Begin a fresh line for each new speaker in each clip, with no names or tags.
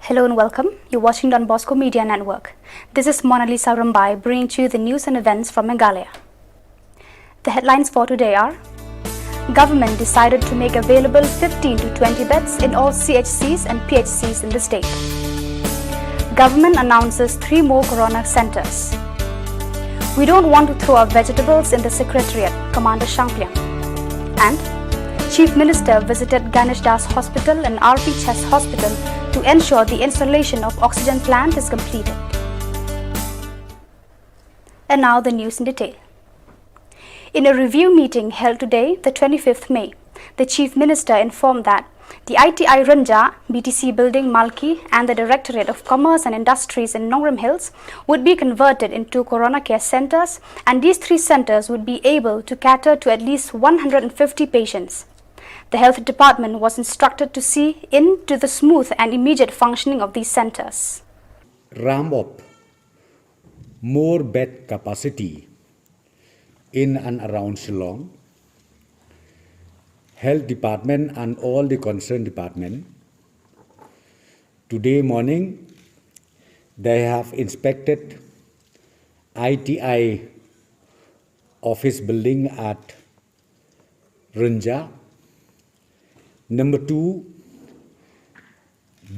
Hello and welcome. You're watching Don Bosco Media Network. This is Monalisa Rambai bringing to you the news and events from Meghalaya. The headlines for today are: Government decided to make available 15 to 20 beds in all CHCs and PHCs in the state. Government announces 3 more Corona centers. We don't want to throw our vegetables in the Secretariat, Commander Shampiang. And Chief Minister visited Ganesh Das Hospital and RP Chess Hospital to ensure the installation of oxygen plant is completed. And now the news in detail. In a review meeting held today, the 25th May, the Chief Minister informed that the ITI Ranja, BTC Building Malki and the Directorate of Commerce and Industries in Nongrim Hills would be converted into Corona Care Centers, and these 3 centers would be able to cater to at least 150 patients. The Health Department was instructed to see into the smooth and immediate functioning of these centers.
Ramp up more bed capacity in and around Shillong. Health Department and all the concerned department. Today morning, they have inspected ITI office building at Ranja. Number 2,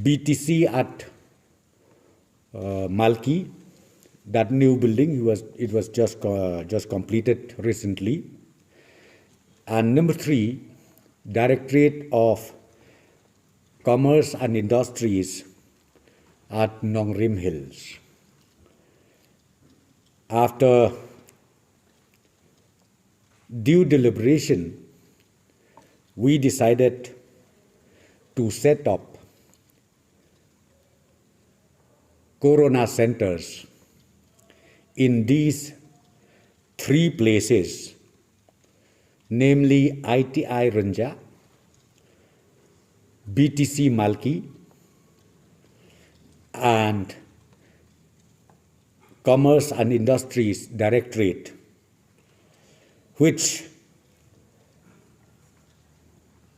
BTC at Malki, that new building it was just completed recently. And number 3, Directorate of Commerce and Industries at Nongrim Hills. After due deliberation, we decided to set up Corona centers in these 3 places, namely ITI Ranja, BTC Malki, and Commerce and Industries Directorate, which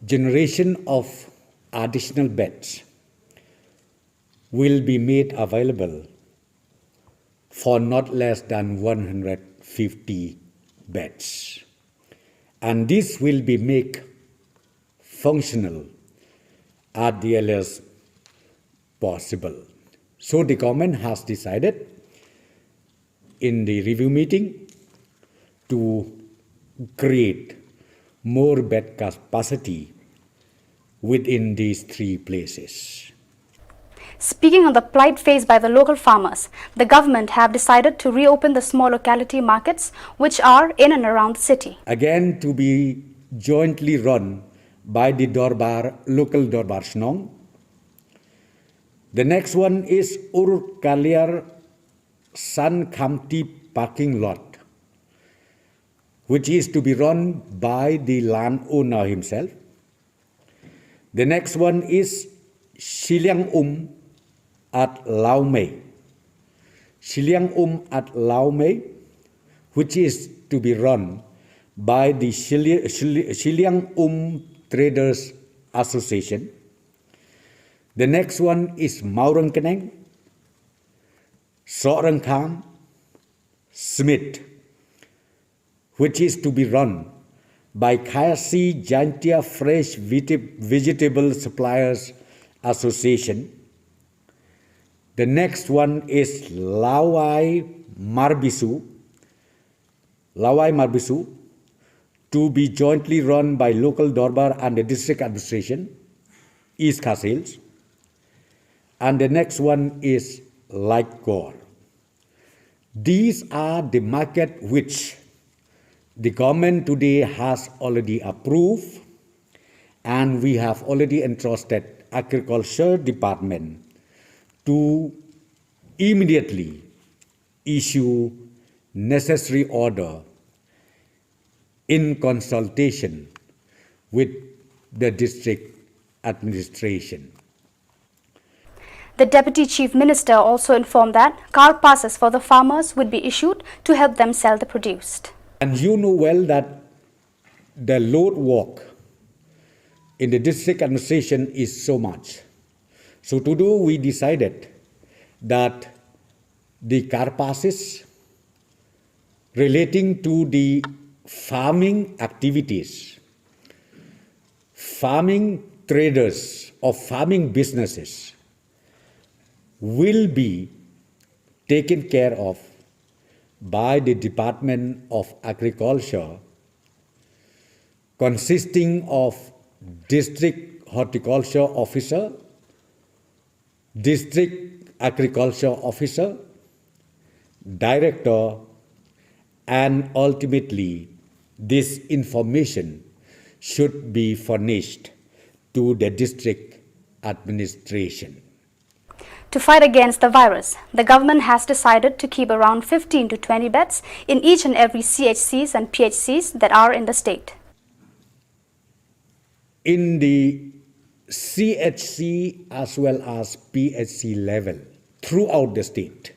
generation of additional beds will be made available for not less than 150 beds. And this will be made functional at the earliest possible. So the government has decided in the review meeting to create more bed capacity within these 3 places.
Speaking on the plight faced by the local farmers, the government have decided to reopen the small locality markets which are in and around the city.
Again, to be jointly run by the local Dorbar Shnong. The next one is Urkaliar San Khamti parking lot, which is to be run by the landowner himself. The next one is Shiliang at Lau Mei. Shiliang at Lau Mei, which is to be run by the Shiliang Traders Association. The next one is Maurang Keneng, Sorang Kham, Smith, which is to be run by Khasi Jantia Fresh Vegetable Suppliers Association. The next one is Lawai Marbisu, to be jointly run by local Dorbar and the district administration, East Khas Hills. And the next one is Lightgore. These are the market which the government today has already approved, and we have already entrusted Agriculture Department to immediately issue necessary order in consultation with the district administration.
The Deputy Chief Minister also informed that car passes for the farmers would be issued to help them sell the produce.
And you know well that the load work in the district administration is so much. So to do, we decided that the car passes relating to the farming activities, farming traders or farming businesses will be taken care of by the Department of Agriculture, consisting of District Horticulture Officer, District Agriculture Officer, Director, and ultimately this information should be furnished to the district administration.
To fight against the virus, the government has decided to keep around 15 to 20 beds in each and every CHCs and PHCs that are in the state.
In the CHC as well as PHC level throughout the state,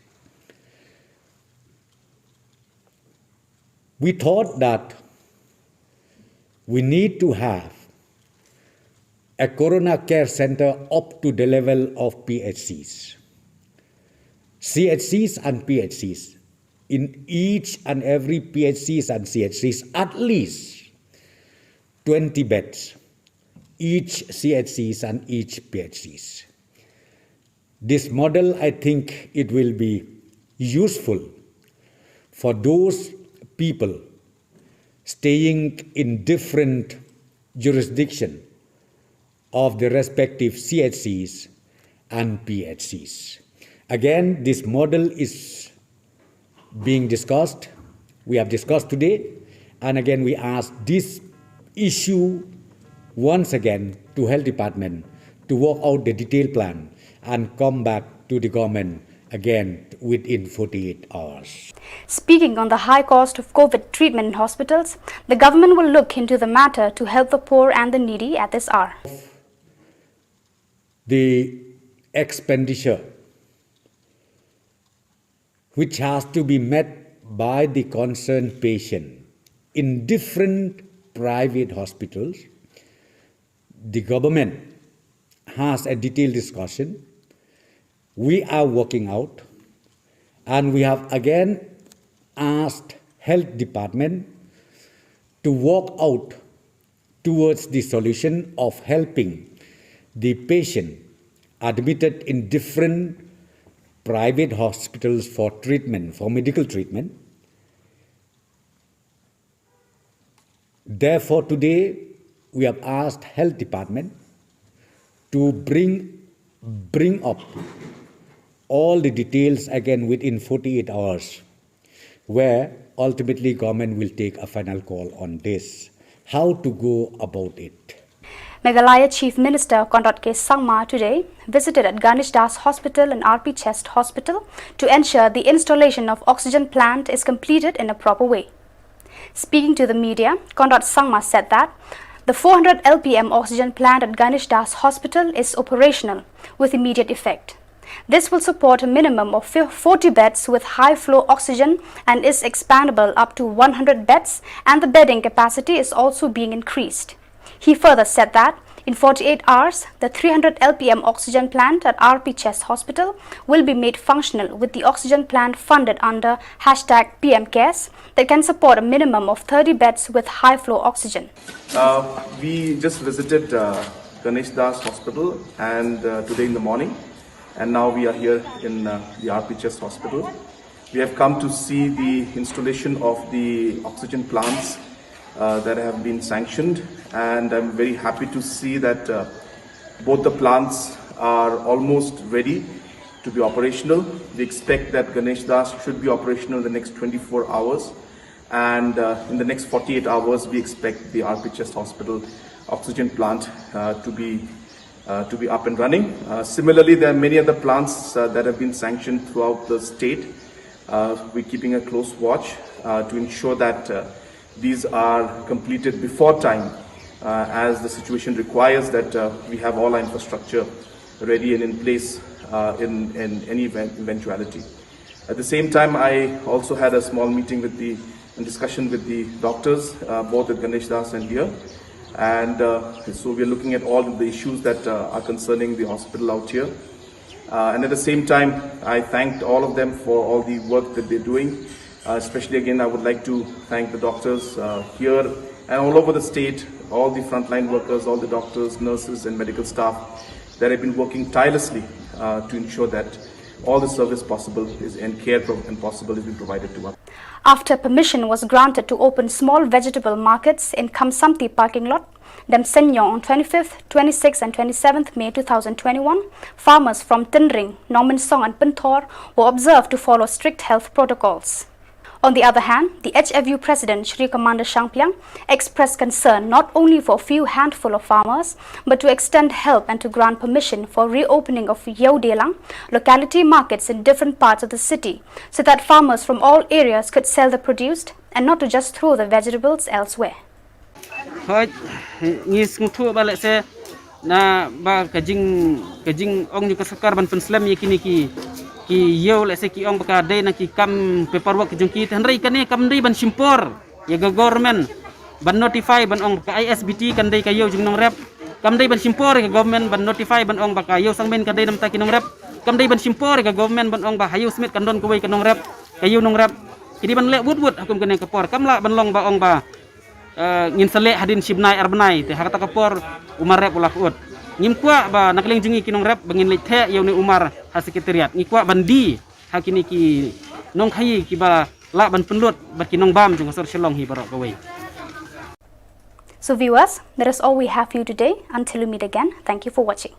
we thought that we need to have a corona care center up to the level of PHCs. CHCs and PHCs. In each and every PHCs and CHCs, at least 20 beds. Each CHCs and each PHCs. This model, I think it will be useful for those people staying in different jurisdictions of the respective CHCs and PHCs. Again, this model is being discussed. We have discussed today, and again we ask this issue once again to Health Department to work out the detailed plan and come back to the government again within 48 hours.
Speaking on the high cost of COVID treatment in hospitals, the government will look into the matter to help the poor and the needy at this hour.
The expenditure which has to be met by the concerned patient in different private hospitals, the government has a detailed discussion. We are working out, and we have again asked Health Department to work out towards the solution of helping the patient admitted in different private hospitals for treatment, for medical treatment. Therefore, today we have asked Health Department to bring up all the details again within 48 hours, where ultimately government will take a final call on this, how to go about it.
Meghalaya Chief Minister Conrad K. Sangma today visited at Ganesh Das Hospital and RP Chest Hospital to ensure the installation of oxygen plant is completed in a proper way. Speaking to the media, Conrad Sangma said that the 400 LPM oxygen plant at Ganesh Das Hospital is operational with immediate effect. This will support a minimum of 40 beds with high flow oxygen and is expandable up to 100 beds, and the bedding capacity is also being increased. He further said that in 48 hours, the 300 LPM oxygen plant at RP Chest Hospital will be made functional with the oxygen plant funded under #PM Cares that can support a minimum of 30 beds with high flow oxygen.
We just visited Ganesh Das Hospital and today in the morning, and now we are here in the RP Chest Hospital. We have come to see the installation of the oxygen plants that have been sanctioned, and I'm very happy to see that both the plants are almost ready to be operational. We expect that Ganesh Das should be operational in the next 24 hours, and in the next 48 hours we expect the RP Chest Hospital oxygen plant to be up and running. Similarly, there are many other plants that have been sanctioned throughout the state. We're keeping a close watch to ensure that these are completed before time, as the situation requires that we have all our infrastructure ready and in place in any eventuality. At the same time, I also had a small meeting and discussion with the doctors, both at Ganesh Das and here. And so we are looking at all the issues that are concerning the hospital out here. And at the same time, I thanked all of them for all the work that they're doing. Especially again, I would like to thank the doctors here and all over the state, all the frontline workers, all the doctors, nurses and medical staff that have been working tirelessly to ensure that all the service possible is and care and possible is being provided to us.
After permission was granted to open small vegetable markets in Kamsamti parking lot, Damsenyo on 25th, 26th and 27th May 2021, farmers from Tindring, Norman Song and Pintor were observed to follow strict health protocols. On the other hand, the HFU President Shri Commander Shangpiang expressed concern not only for a few handful of farmers, but to extend help and to grant permission for reopening of Yaudelang locality markets in different parts of the city, so that farmers from all areas could sell the produce and not to just throw the vegetables elsewhere.
Hoi, ngis ngutu balik se na ba kajing ong juga sekar ban penslam yakini ki yau lek se ki ong baka dai na ki kam paperwork jong ki tanrai kan ni kam dai ban simpor ya government ban notify ban ong ka ISBT kan dai ka yau jong nong rep kam dai ban simpor ka government ban notify ban ong baka yau sangmen kan dai nam ta ki nong rep kam dai ban simpor ka government ban ong ba hayu smith kan don ko wei kan nong rep ka yau nong rep kini ban lek wud hukum kan ka por kam la ban long ba ong ba ngin selek hadin sibnai arbenai te hakata kapor umar rep ulah kuat ngim kuat ba nakling jengi kinong rep bangin lek te yau ni umar ha sekretariat ngikuat bandi hakini ki nong khai ki ba la ban penlut ba kinong bam jung sor shelong hi barok kawai.
So viewers, that is all we have for you today. Until we meet again, thank you for watching.